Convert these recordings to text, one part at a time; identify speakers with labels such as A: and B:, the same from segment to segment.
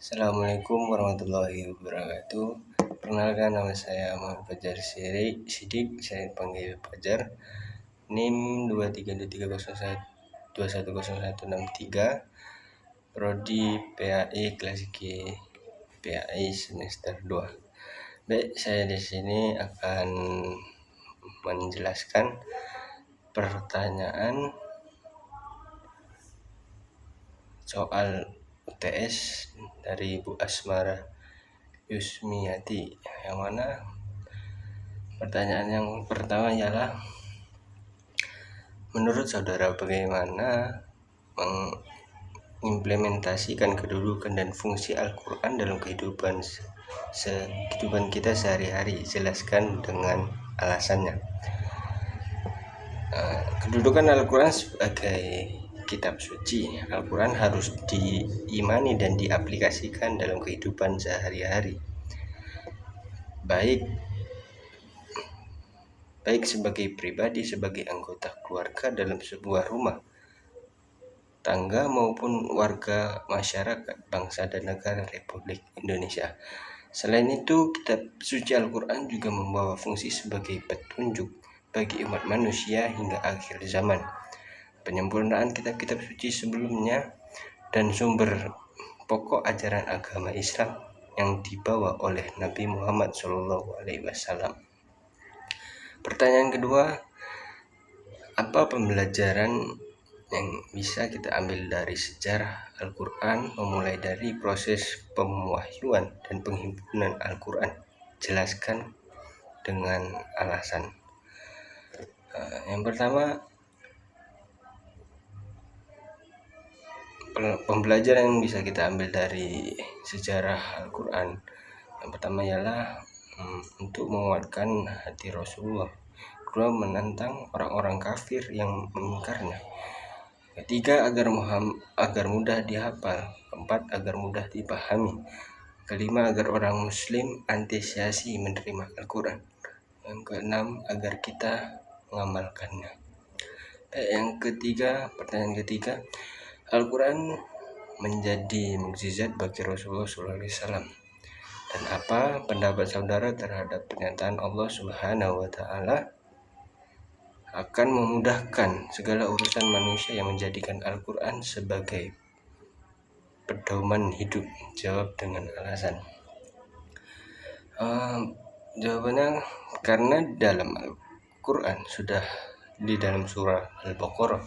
A: Assalamualaikum warahmatullahi wabarakatuh. Perkenalkan, nama saya Muhammad Fajar Sidik, saya panggil Fajar. NIM 230312163, Prodi PAI kelas G, PAI semester 2. Baik, saya di sini akan menjelaskan pertanyaan soal UTS dari Bu Asmara Yusmiati, yang mana pertanyaan yang pertama ialah, menurut saudara bagaimana mengimplementasikan kedudukan dan fungsi Al-Quran dalam kehidupan kita sehari-hari? Jelaskan dengan alasannya. Kedudukan Al-Quran sebagai kitab suci. Al-Quran harus diimani dan diaplikasikan dalam kehidupan sehari-hari, baik sebagai pribadi, sebagai anggota keluarga dalam sebuah rumah tangga, maupun warga masyarakat bangsa dan negara Republik Indonesia. Selain itu, kitab suci Al-Quran juga membawa fungsi sebagai petunjuk bagi umat manusia hingga akhir zaman, penyempurnaan kitab-kitab suci sebelumnya, dan sumber pokok ajaran agama Islam yang dibawa oleh Nabi Muhammad SAW. Pertanyaan kedua, apa pembelajaran yang bisa kita ambil dari sejarah Al-Quran, memulai dari proses pewahyuan dan penghimpunan Al-Quran? Jelaskan dengan alasan. Yang pertama, pembelajaran yang bisa kita ambil dari sejarah Al-Quran, yang pertama ialah untuk menguatkan hati Rasulullah. Kedua, menantang orang-orang kafir yang mengingkarnya. Ketiga, agar mudah dihafal. Keempat, agar mudah dipahami. Kelima, agar orang muslim antusiasi menerima Al-Quran. Yang keenam, agar kita mengamalkannya. Pertanyaan ketiga, Al-Quran menjadi mukjizat bagi Rasulullah SAW. Dan apa pendapat saudara terhadap pernyataan Allah Subhanahu wa Ta'ala akan memudahkan segala urusan manusia yang menjadikan Al-Quran sebagai pedoman hidup? Jawab dengan alasan. Jawabannya, karena dalam Al-Quran sudah di dalam surah Al-Baqarah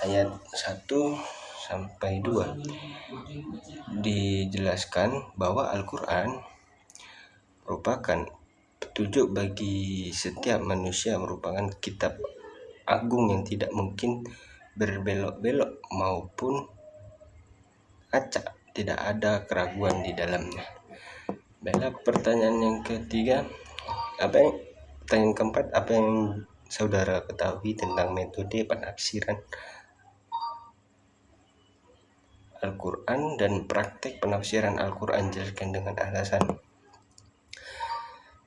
A: ayat 1-2 dijelaskan bahwa Al-Quran merupakan petunjuk bagi setiap manusia, merupakan kitab agung yang tidak mungkin berbelok-belok maupun acak, tidak ada keraguan di dalamnya. Baiklah, pertanyaan yang keempat, apa yang saudara ketahui tentang metode penafsiran Al-Quran dan praktek penafsiran Al-Quran? Jelaskan dengan alasan.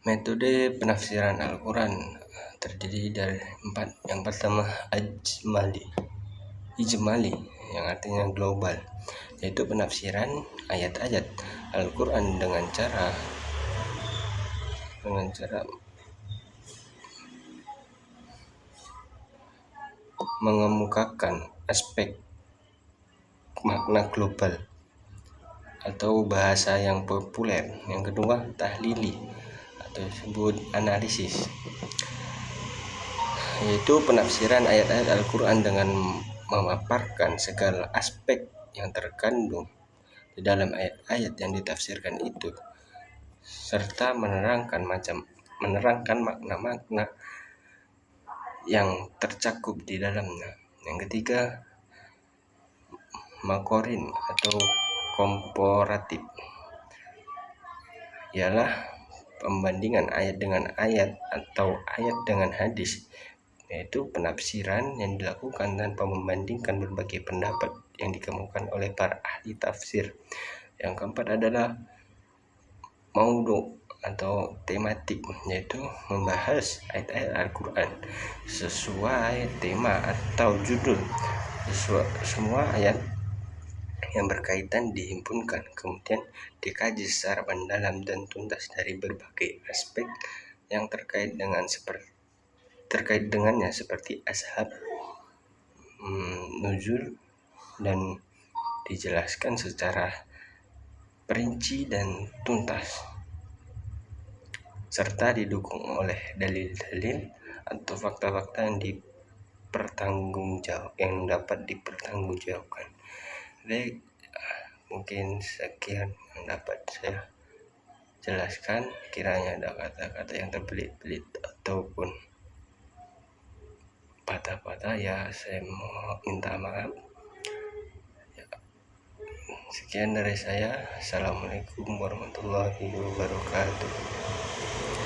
A: Metode penafsiran Al-Quran terdiri dari 4. Yang pertama, ijmali, yang artinya global, yaitu penafsiran ayat-ayat Al-Quran dengan cara mengemukakan aspek makna global atau bahasa yang populer. Yang kedua, tahlili atau disebut analisis, yaitu penafsiran ayat-ayat Al-Quran dengan memaparkan segala aspek yang terkandung di dalam ayat-ayat yang ditafsirkan itu, serta menerangkan makna-makna yang tercakup di dalamnya. Yang ketiga, makorin atau komparatif, ialah pembandingan ayat dengan ayat atau ayat dengan hadis, yaitu penafsiran yang dilakukan tanpa membandingkan berbagai pendapat yang dikemukakan oleh para ahli tafsir. Yang keempat adalah maudhu atau tematik, yaitu membahas ayat-ayat Al-Quran sesuai tema atau judul. Semua ayat yang berkaitan dihimpunkan, kemudian dikaji secara mendalam dan tuntas dari berbagai aspek yang terkait dengannya seperti ashab, nuzul, dan dijelaskan secara perinci dan tuntas, serta didukung oleh dalil-dalil atau fakta-fakta yang dapat dipertanggungjawabkan. Jadi mungkin sekian yang dapat saya jelaskan. Kiranya ada kata-kata yang terbelit-belit ataupun patah-patah, ya saya mau minta maaf. Sekian dari saya. Assalamualaikum warahmatullahi wabarakatuh.